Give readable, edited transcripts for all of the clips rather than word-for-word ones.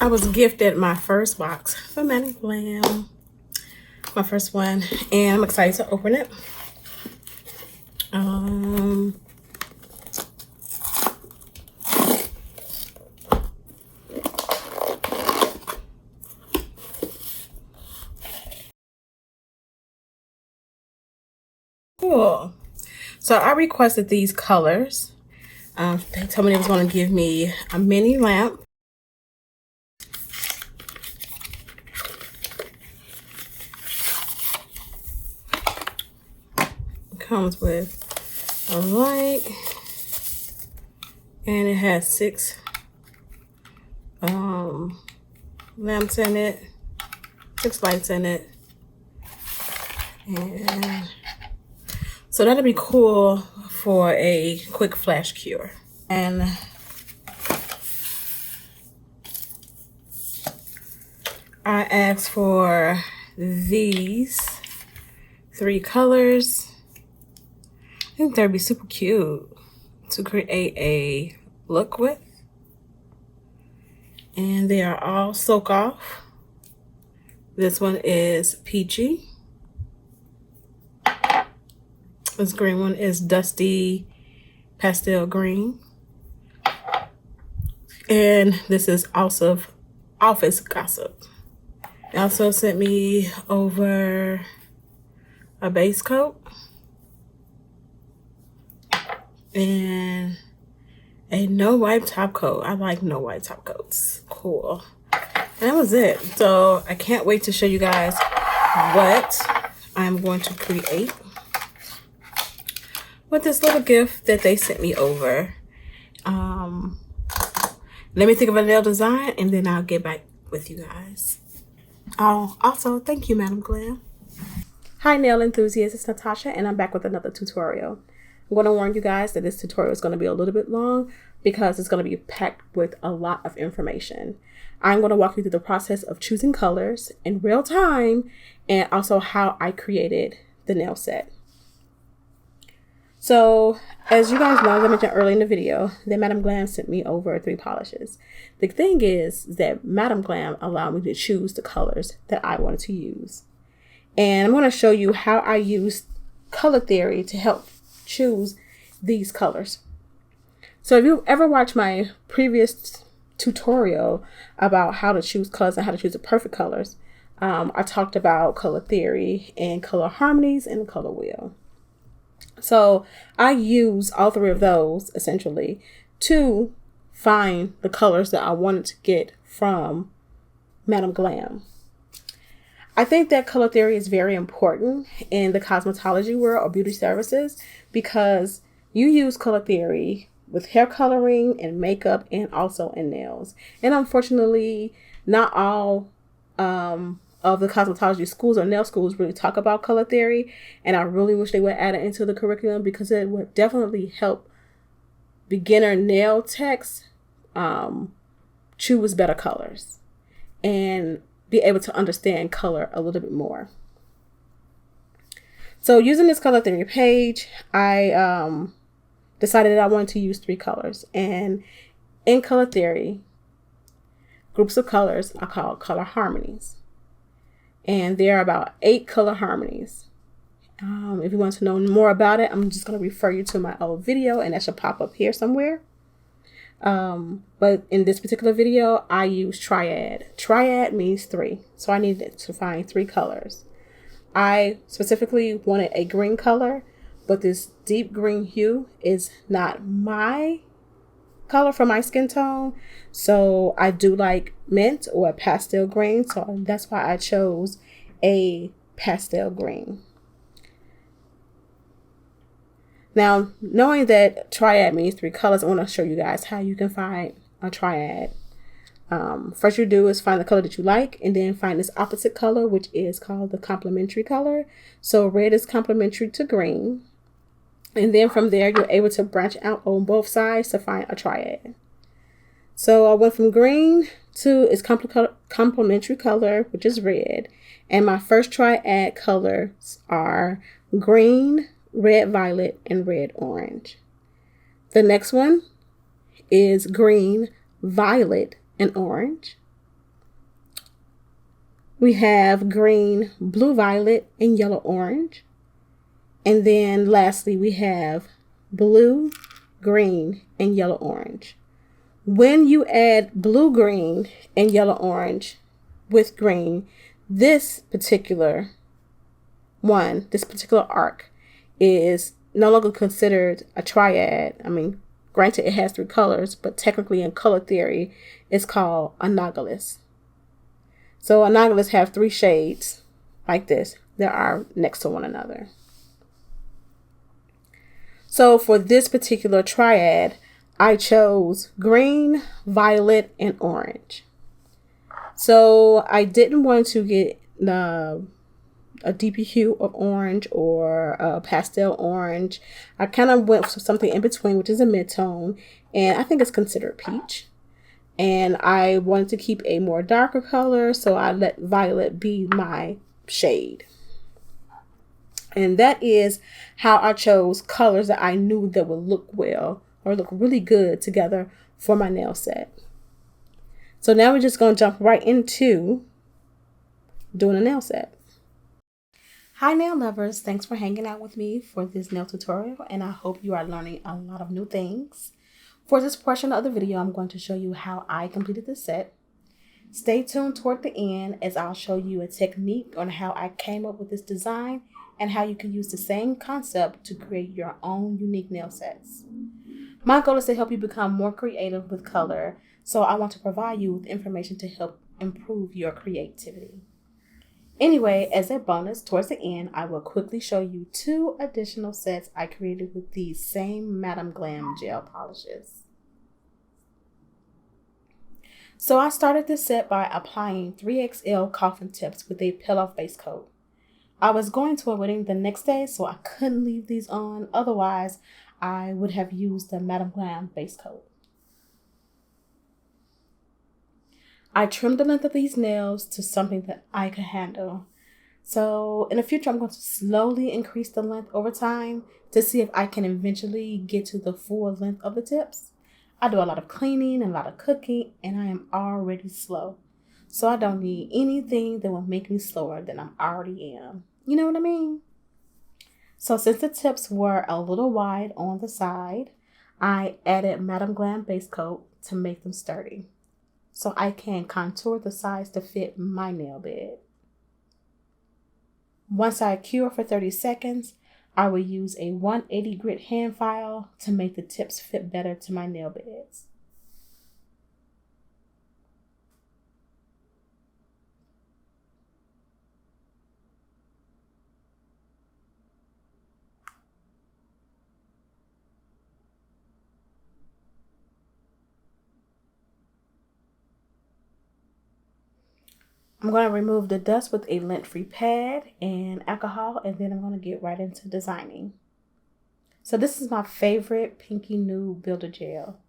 I was gifted my first box from Madam Glam, my first one, and I'm excited to open it. Cool. So I requested these colors. They told me they was going to give me a mini lamp. It comes with a light, and it has 6 lamps in it, 6 lights in it, and so that'd be cool for a quick flash cure. And I asked for these 3 colors. I think that'd be super cute to create a look with. And they are all soak off. This one is peachy. This green one is dusty pastel green. And this is also Office Gossip. They also sent me over a base coat and a no wipe top coat. I like no wipe top coats. Cool. And that was it. So I can't wait to show you guys what I'm going to create with this little gift that they sent me over. Let me think of a nail design and then I'll get back with you guys. Oh, also, thank you, Madam Glam. Hi, nail enthusiasts. It's Natasha, and I'm back with another tutorial. I'm going to warn you guys that this tutorial is going to be a little bit long because it's going to be packed with a lot of information. I'm going to walk you through the process of choosing colors in real time and also how I created the nail set. So, as you guys know, as I mentioned earlier in the video, that Madam Glam sent me over 3 polishes. The thing is that Madam Glam allowed me to choose the colors that I wanted to use. And I'm going to show you how I used color theory to help choose these colors. So if you've ever watched my previous tutorial about how to choose colors and how to choose the perfect colors, I talked about color theory and color harmonies and color wheel. So I use all 3 of those essentially to find the colors that I wanted to get from Madam Glam. I think that color theory is very important in the cosmetology world or beauty services because you use color theory with hair coloring and makeup and also in nails. And unfortunately, not all of the cosmetology schools or nail schools really talk about color theory, and I really wish they would add it into the curriculum because it would definitely help beginner nail techs choose better colors and be able to understand color a little bit more. So using this color theory page, I decided that I wanted to use 3 colors, and in color theory, groups of colors are called color harmonies. And there are about 8 color harmonies. If you want to know more about it, I'm just going to refer you to my old video, and that should pop up here somewhere. But in this particular video, I use triad. Triad means 3. So I needed to find 3 colors. I specifically wanted a green color, but this deep green hue is not my color for my skin tone. So I do like mint or a pastel green. So that's why I chose a pastel green. Now, knowing that triad means 3 colors, I want to show you guys how you can find a triad. First you do is find the color that you like and then find this opposite color, which is called the complementary color. So red is complementary to green. And then from there, you're able to branch out on both sides to find a triad. So I went from green to its complementary color, which is red. And my first triad colors are green, red violet, and red orange. The next one is green, violet, and orange. We have green, blue violet, and yellow orange. And then lastly, we have blue, green, and yellow orange. When you add blue, green, and yellow orange with green, this particular arc is no longer considered a triad. I mean, granted, it has 3 colors, but technically in color theory, it's called analogous. So analogous have 3 shades like this that are next to one another. So for this particular triad, I chose green, violet, and orange. So I didn't want to get a deeper hue of orange or a pastel orange. I kind of went for something in between, which is a mid-tone, and I think it's considered peach. And I wanted to keep a more darker color, so I let violet be my shade. And that is how I chose colors that I knew that would look well or look really good together for my nail set. So now we're just going to jump right into doing a nail set. Hi nail lovers, thanks for hanging out with me for this nail tutorial, and I hope you are learning a lot of new things. For this portion of the video, I'm going to show you how I completed the set. Stay tuned toward the end as I'll show you a technique on how I came up with this design and how you can use the same concept to create your own unique nail sets. My goal is to help you become more creative with color, so I want to provide you with information to help improve your creativity. Anyway, as a bonus, towards the end, I will quickly show you 2 additional sets I created with these same Madam Glam gel polishes. So I started this set by applying 3XL Coffin tips with a peel-off base coat. I was going to a wedding the next day, so I couldn't leave these on. Otherwise, I would have used the Madam Glam base coat. I trimmed the length of these nails to something that I could handle. So in the future, I'm going to slowly increase the length over time to see if I can eventually get to the full length of the tips. I do a lot of cleaning and a lot of cooking, and I am already slow. So I don't need anything that will make me slower than I already am. You know what I mean? So since the tips were a little wide on the side, I added Madam Glam base coat to make them sturdy, so I can contour the sides to fit my nail bed. Once I cure for 30 seconds, I will use a 180 grit hand file to make the tips fit better to my nail beds. I'm going to remove the dust with a lint-free pad and alcohol, and then I'm going to get right into designing. So this is my favorite Pinky Nude Builder Gel.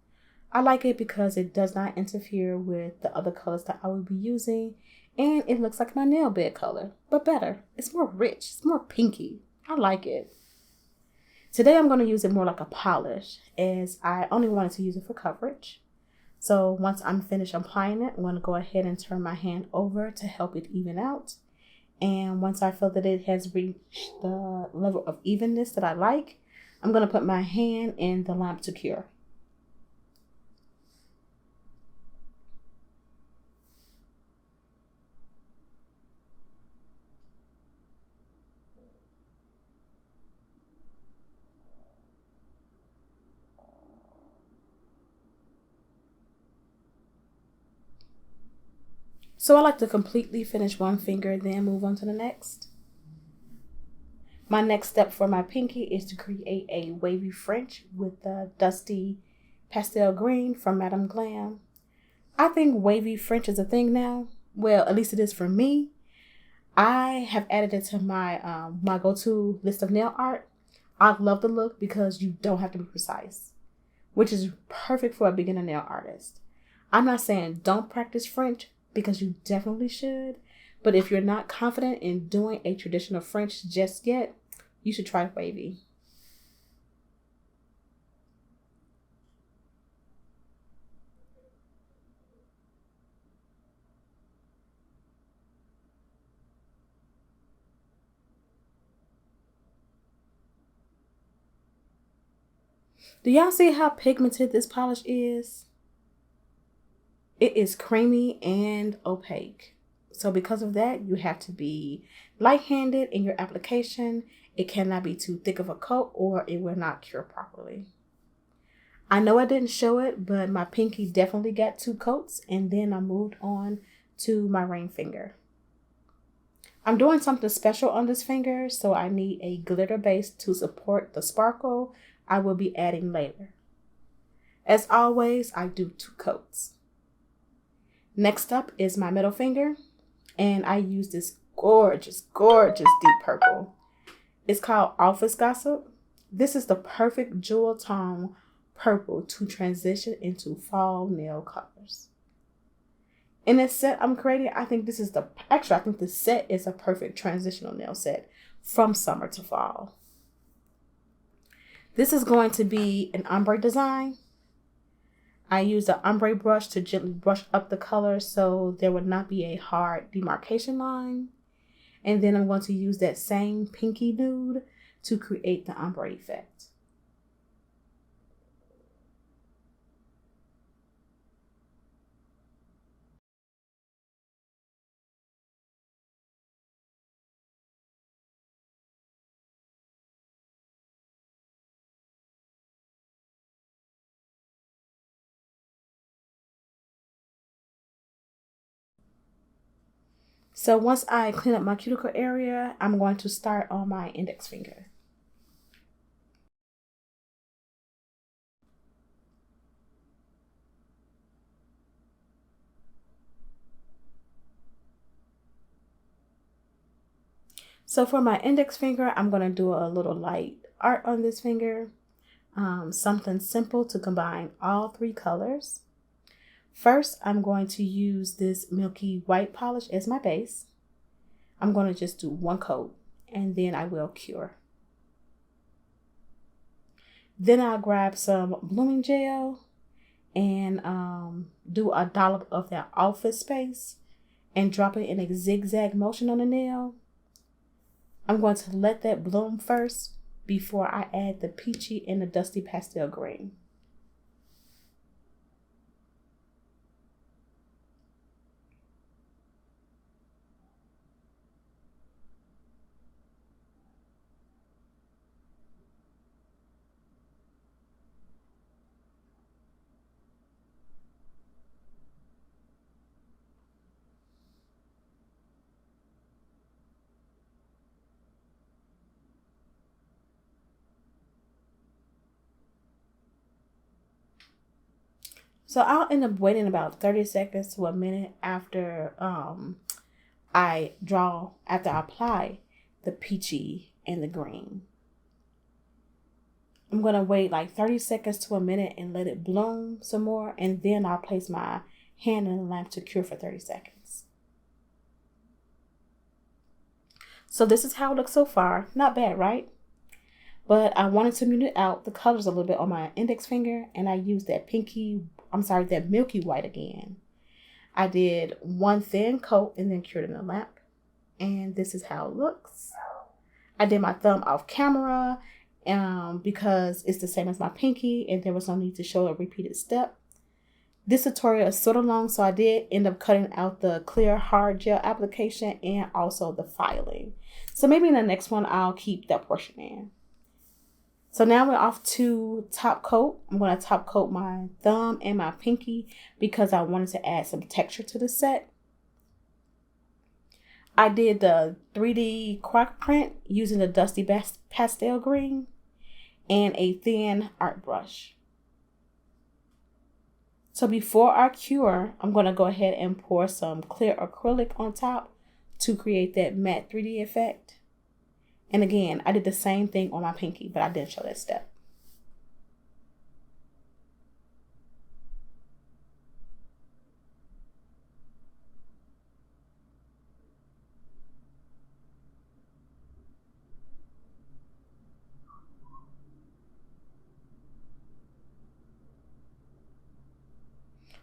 I like it because it does not interfere with the other colors that I will be using, and it looks like my nail bed color, but better. It's more rich, it's more pinky. I like it. Today I'm going to use it more like a polish, as I only wanted to use it for coverage. So once I'm finished applying it, I'm going to go ahead and turn my hand over to help it even out. And once I feel that it has reached the level of evenness that I like, I'm going to put my hand in the lamp to cure. So I like to completely finish one finger, then move on to the next. My next step for my pinky is to create a wavy French with the dusty pastel green from Madam Glam. I think wavy French is a thing now. Well, at least it is for me. I have added it to my my go-to list of nail art. I love the look because you don't have to be precise, which is perfect for a beginner nail artist. I'm not saying don't practice French, because you definitely should. But if you're not confident in doing a traditional French just yet, you should try wavy. Do y'all see how pigmented this polish is? It is creamy and opaque. So because of that, you have to be light-handed in your application. It cannot be too thick of a coat or it will not cure properly. I know I didn't show it, but my pinky definitely got 2 coats, and then I moved on to my ring finger. I'm doing something special on this finger, so I need a glitter base to support the sparkle I will be adding later. As always, I do 2 coats. Next up is my middle finger, and I use this gorgeous deep purple. It's called Office Gossip. This is the perfect jewel tone purple to transition into fall nail colors. In this set I'm creating, I think this set is a perfect transitional nail set from summer to fall. This is going to be an ombre design. I use the ombre brush to gently brush up the color so there would not be a hard demarcation line. And then I'm going to use that same pinky nude to create the ombre effect. So once I clean up my cuticle area, I'm going to start on my index finger. So for my index finger, I'm going to do a little light art on this finger. Something simple to combine all 3 colors. First, I'm going to use this milky white polish as my base. I'm going to just do 1 coat and then I will cure. Then I'll grab some blooming gel and do a dollop of that Office Space and drop it in a zigzag motion on the nail. I'm going to let that bloom first before I add the peachy and the dusty pastel green. So I'll end up waiting about 30 seconds to a minute after I apply the peachy and the green. I'm going to wait like 30 seconds to a minute and let it bloom some more, and then I'll place my hand in the lamp to cure for 30 seconds. So this is how it looks so far. Not bad, right? But I wanted to mute out the colors a little bit on my index finger, and I used that milky white again. I did 1 thin coat and then cured in the lamp, and this is how it looks. I did my thumb off camera because it's the same as my pinky, and there was no need to show a repeated step. This tutorial is sort of long, so I did end up cutting out the clear hard gel application and also the filing. So maybe in the next one, I'll keep that portion in. So now we're off to top coat. I'm going to top coat my thumb and my pinky because I wanted to add some texture to the set. I did the 3D croc print using the dusty pastel green and a thin art brush. So before I cure, I'm going to go ahead and pour some clear acrylic on top to create that matte 3D effect. And again, I did the same thing on my pinky, but I didn't show that step.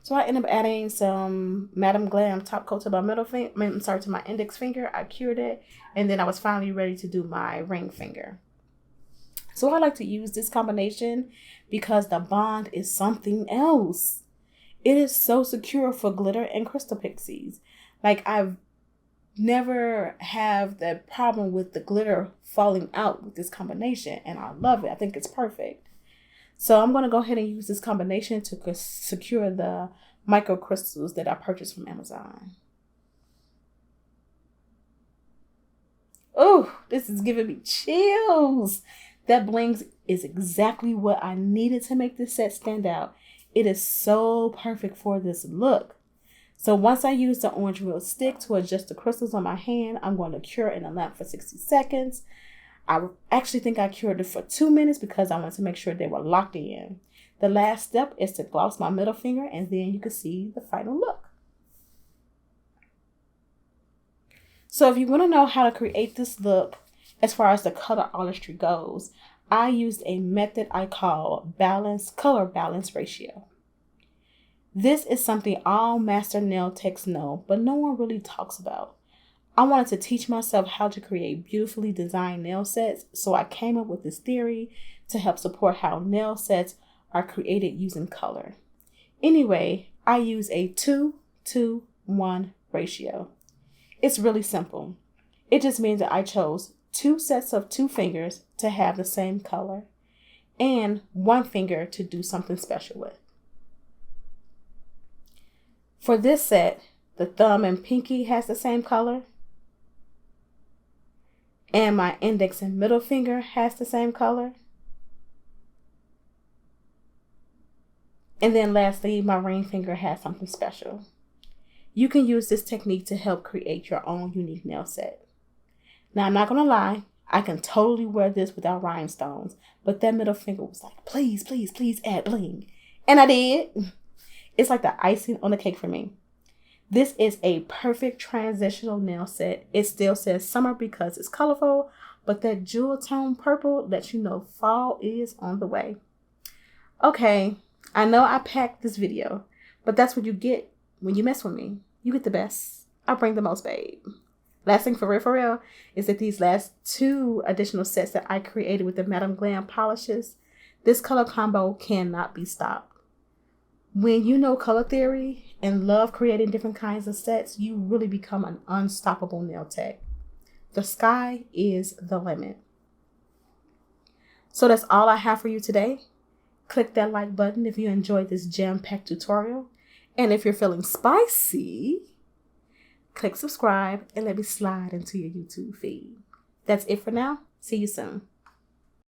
So I ended up adding some Madam Glam top coat to my to my index finger. I cured it, and then I was finally ready to do my ring finger. So I like to use this combination because the bond is something else. It is so secure for glitter and crystal pixies. Like, I've never have the problem with the glitter falling out with this combination, and I love it. I think it's perfect. So I'm going to go ahead and use this combination to secure the micro crystals that I purchased from Amazon. Oh, this is giving me chills. That blings is exactly what I needed to make this set stand out. It is so perfect for this look. So once I use the orange real stick to adjust the crystals on my hand, I'm going to cure in a lamp for 60 seconds. I actually think I cured it for 2 minutes because I wanted to make sure they were locked in. The last step is to gloss my middle finger, and then you can see the final look. So if you want to know how to create this look as far as the color artistry goes, I used a method I call color balance ratio. This is something all master nail techs know, but no one really talks about. I wanted to teach myself how to create beautifully designed nail sets, so I came up with this theory to help support how nail sets are created using color. Anyway, I use a 2-to-1 ratio. It's really simple. It just means that I chose 2 sets of 2 fingers to have the same color and 1 finger to do something special with. For this set, the thumb and pinky has the same color, and my index and middle finger has the same color. And then lastly, my ring finger has something special. You can use this technique to help create your own unique nail set. Now, I'm not going to lie, I can totally wear this without rhinestones, but that middle finger was like, please, please, please add bling. And I did. It's like the icing on the cake for me. This is a perfect transitional nail set. It still says summer because it's colorful, but that jewel tone purple lets you know fall is on the way. Okay, I know I packed this video, but that's what you get when you mess with me. You get the best. I bring the most, babe. Last thing for real, is that these last 2 additional sets that I created with the Madam Glam polishes, this color combo cannot be stopped. When you know color theory and love creating different kinds of sets, you really become an unstoppable nail tech. The sky is the limit. So that's all I have for you today. Click that like button if you enjoyed this jam-packed tutorial. And if you're feeling spicy, click subscribe and let me slide into your YouTube feed. That's it for now. See you soon.